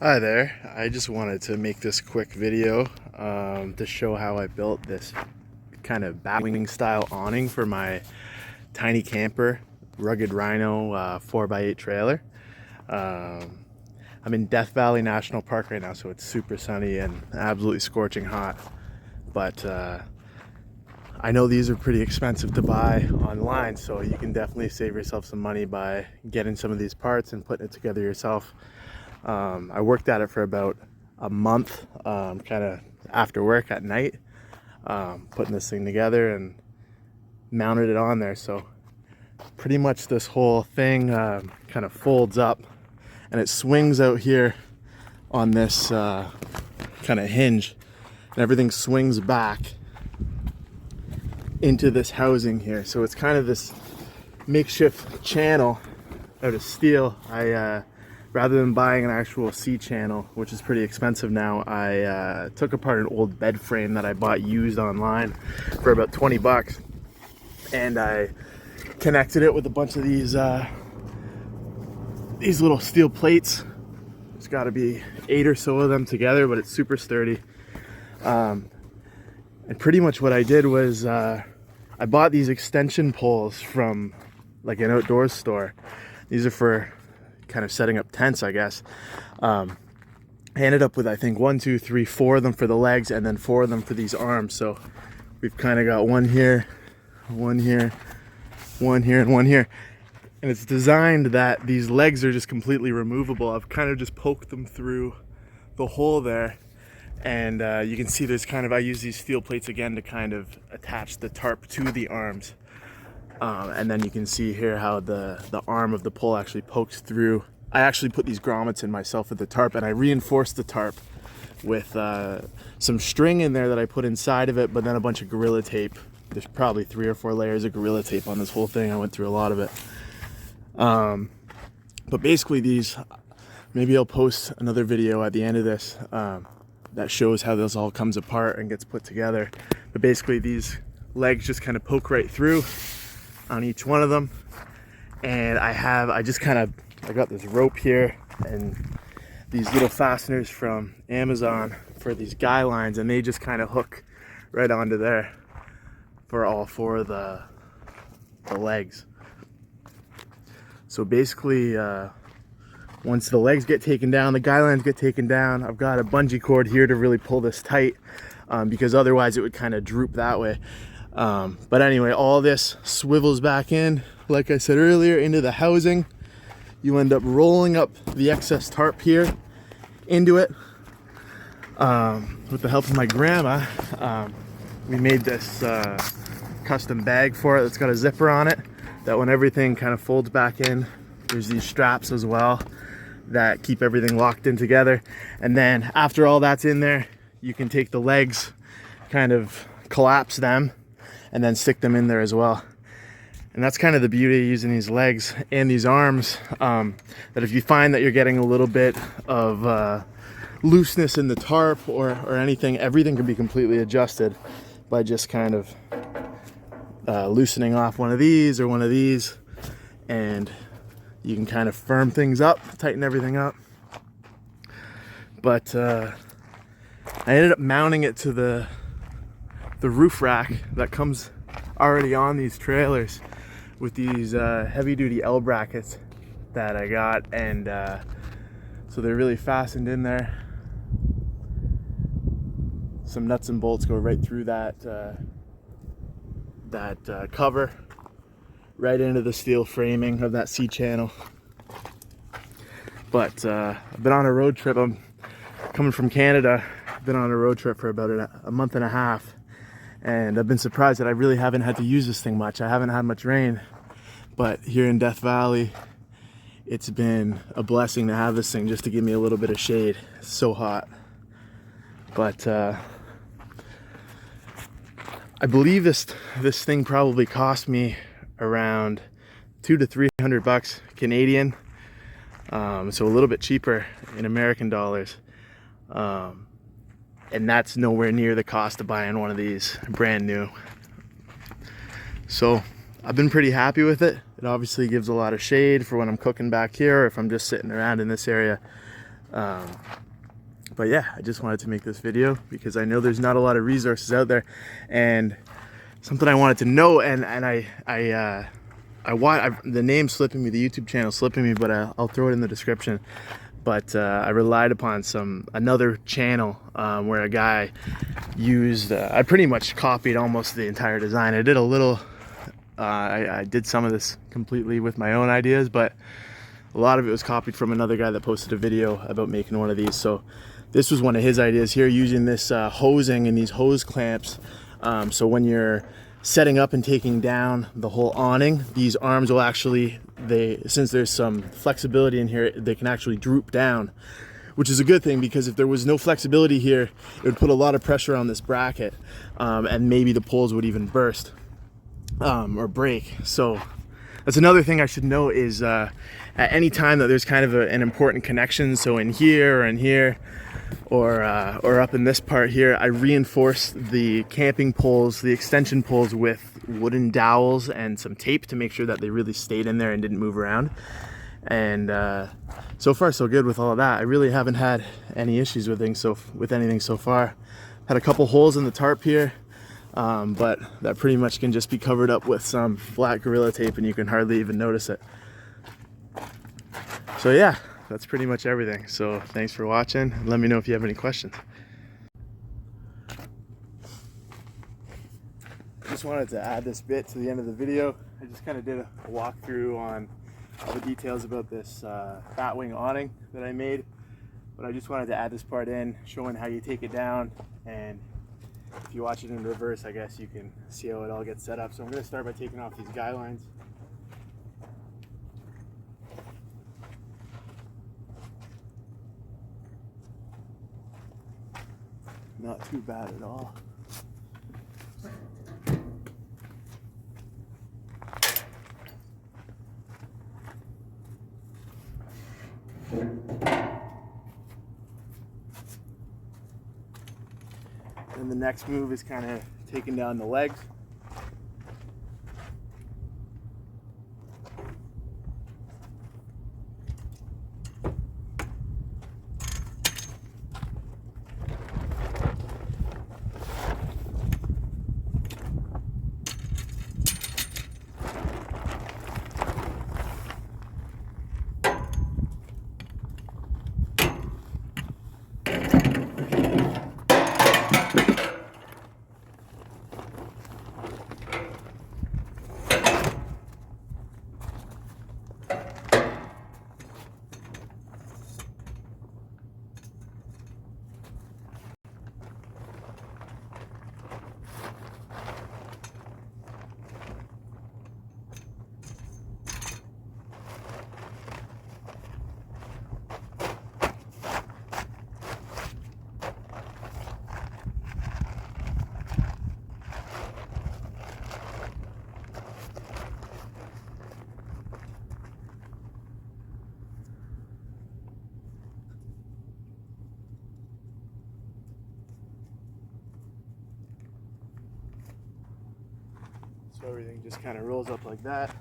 Hi there, I just wanted to make this quick video to show how I built this kind of batwing style awning for my tiny camper, Rugged Rhino 4x8 trailer. I'm in Death Valley National Park right now, so it's super sunny and absolutely scorching hot. But I know these are pretty expensive to buy online, so you can definitely save yourself some money by getting some of these parts and putting it together yourself. I worked at it for about a month, kind of after work at night, putting this thing together and mounted it on there. So pretty much this whole thing kind of folds up and it swings out here on this kind of hinge, and everything swings back into this housing here. So it's kind of this makeshift channel out of steel. Rather than buying an actual C channel, which is pretty expensive now, I took apart an old bed frame that I bought used online for about 20 bucks, and I connected it with a bunch of these little steel plates. There's got to be 8 or so of them together, but it's super sturdy. And pretty much what I did was I bought these extension poles from like an outdoors store. These are for kind of setting up tents, I guess. I ended up with, I think, 1, 2, 3, 4 of them for the legs, and then 4 of them for these arms. So we've kind of got one here, one here, one here, and one here. And it's designed that these legs are just completely removable. I've kind of just poked them through the hole there, and you can see there's kind of, I use these steel plates again to kind of attach the tarp to the arms. And then you can see here how the arm of the pole actually pokes through. I actually put these grommets in myself with the tarp, and I reinforced the tarp with some string in there that I put inside of it, but then a bunch of Gorilla Tape. There's probably 3 or 4 layers of Gorilla Tape on this whole thing. I went through a lot of it. But basically these, maybe I'll post another video at the end of this that shows how this all comes apart and gets put together. But basically these legs just kind of poke right through on each one of them, and I got this rope here and these little fasteners from Amazon for these guy lines, and they just kind of hook right onto there for all 4 of the legs. So basically once the legs get taken down, the guy lines get taken down, I've got a bungee cord here to really pull this tight, because otherwise it would kind of droop that way. But anyway, all this swivels back in, like I said earlier, into the housing. You end up rolling up the excess tarp here into it. With the help of my grandma, we made this custom bag for it that's got a zipper on it, that when everything kind of folds back in, there's these straps as well that keep everything locked in together. And then after all that's in there, you can take the legs, kind of collapse them, and then stick them in there as well. And that's kind of the beauty of using these legs and these arms, that if you find that you're getting a little bit of looseness in the tarp or anything, everything can be completely adjusted by just kind of loosening off one of these or one of these, and you can kind of firm things up, tighten everything up. But I ended up mounting it to the roof rack that comes already on these trailers with these heavy duty L brackets that I got, and so they're really fastened in there. Some nuts and bolts go right through that cover, right into the steel framing of that C channel. But I've been on a road trip. I'm coming from Canada. I've been on a road trip for about a month and a half, and I've been surprised that I really haven't had to use this thing much. I haven't had much rain, but here in Death Valley, it's been a blessing to have this thing just to give me a little bit of shade. It's so hot. But I believe this thing probably cost me around $200 to $300 Canadian, so a little bit cheaper in American dollars. And that's nowhere near the cost of buying one of these brand new. So I've been pretty happy with it. It obviously gives a lot of shade for when I'm cooking back here, or if I'm just sitting around in this area. But yeah, I just wanted to make this video because I know there's not a lot of resources out there, and something I wanted to know, and the name's slipping me, the YouTube channel slipping me, but I'll throw it in the description. But I relied upon another channel where a guy used, I pretty much copied almost the entire design. I did a little, I did some of this completely with my own ideas, but a lot of it was copied from another guy that posted a video about making one of these. So this was one of his ideas here, using this hosing and these hose clamps. So when you're setting up and taking down the whole awning, these arms will actually, since there's some flexibility in here, they can actually droop down, which is a good thing, because if there was no flexibility here, it would put a lot of pressure on this bracket, and maybe the poles would even burst or break. So that's another thing I should know is at any time that there's kind of an important connection, so in here or in here, or up in this part here, I reinforced the camping poles, the extension poles, with wooden dowels and some tape to make sure that they really stayed in there and didn't move around. And so far so good with all of that. I really haven't had any issues with anything so far. Had a couple holes in the tarp here, but that pretty much can just be covered up with some black Gorilla Tape and you can hardly even notice it. So yeah, that's pretty much everything. So thanks for watching. Let me know if you have any questions. Just wanted to add this bit to the end of the video. I just kind of did a walkthrough on all the details about this batwing awning that I made, but I just wanted to add this part in, showing how you take it down, and if you watch it in reverse, I guess you can see how it all gets set up. So I'm going to start by taking off these guy lines. Not too bad at all. And the next move is kind of taking down the legs. So everything just kind of rolls up like that.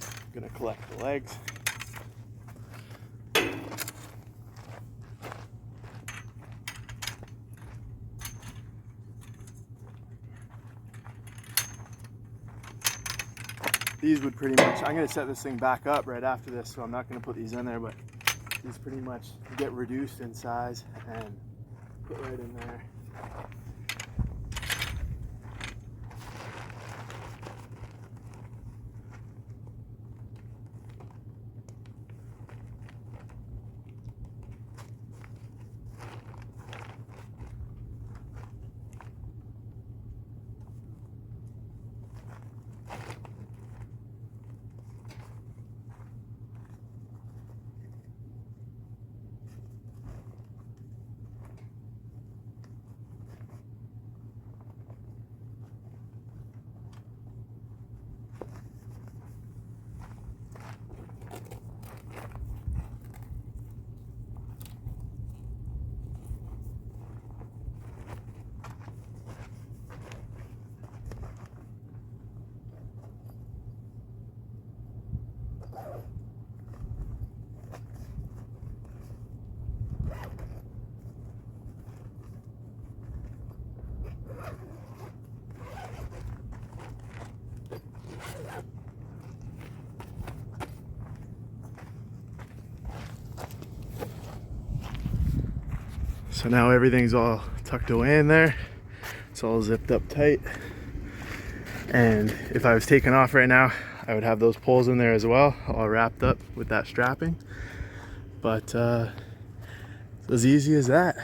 I'm gonna collect the legs. These would pretty much, I'm gonna set this thing back up right after this, so I'm not gonna put these in there, but these pretty much get reduced in size and put right in there. So now everything's all tucked away in there. It's all zipped up tight. And if I was taking off right now, I would have those poles in there as well, all wrapped up with that strapping. But it's as easy as that.